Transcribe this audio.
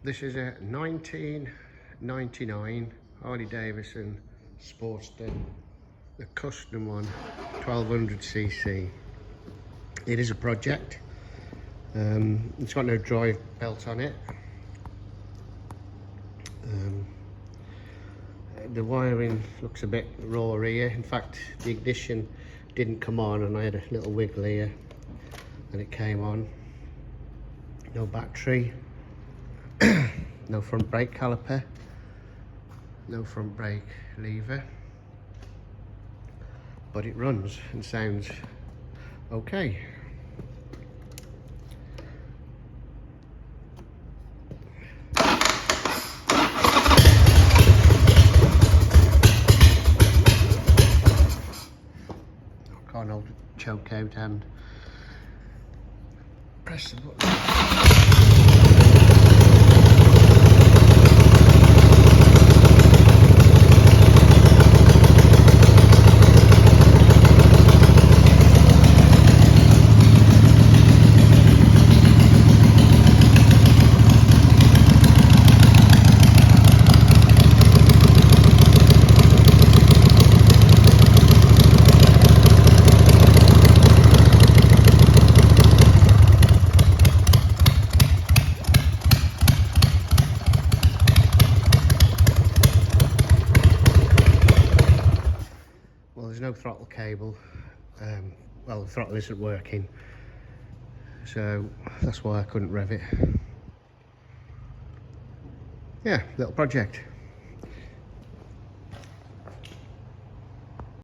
This is a 1999 Harley Davidson Sportster, the custom one, 1200cc. It is a project. It's got no drive belt on it. The wiring looks a bit raw here. In fact, the ignition didn't come on and I had a little wiggle here and it came on. No battery, no front brake caliper, no front brake lever, but it runs and sounds okay. Can't hold the choke out and press the button. Well, there's no throttle cable. Well, the throttle isn't working, so that's why I couldn't rev it. Yeah, little project.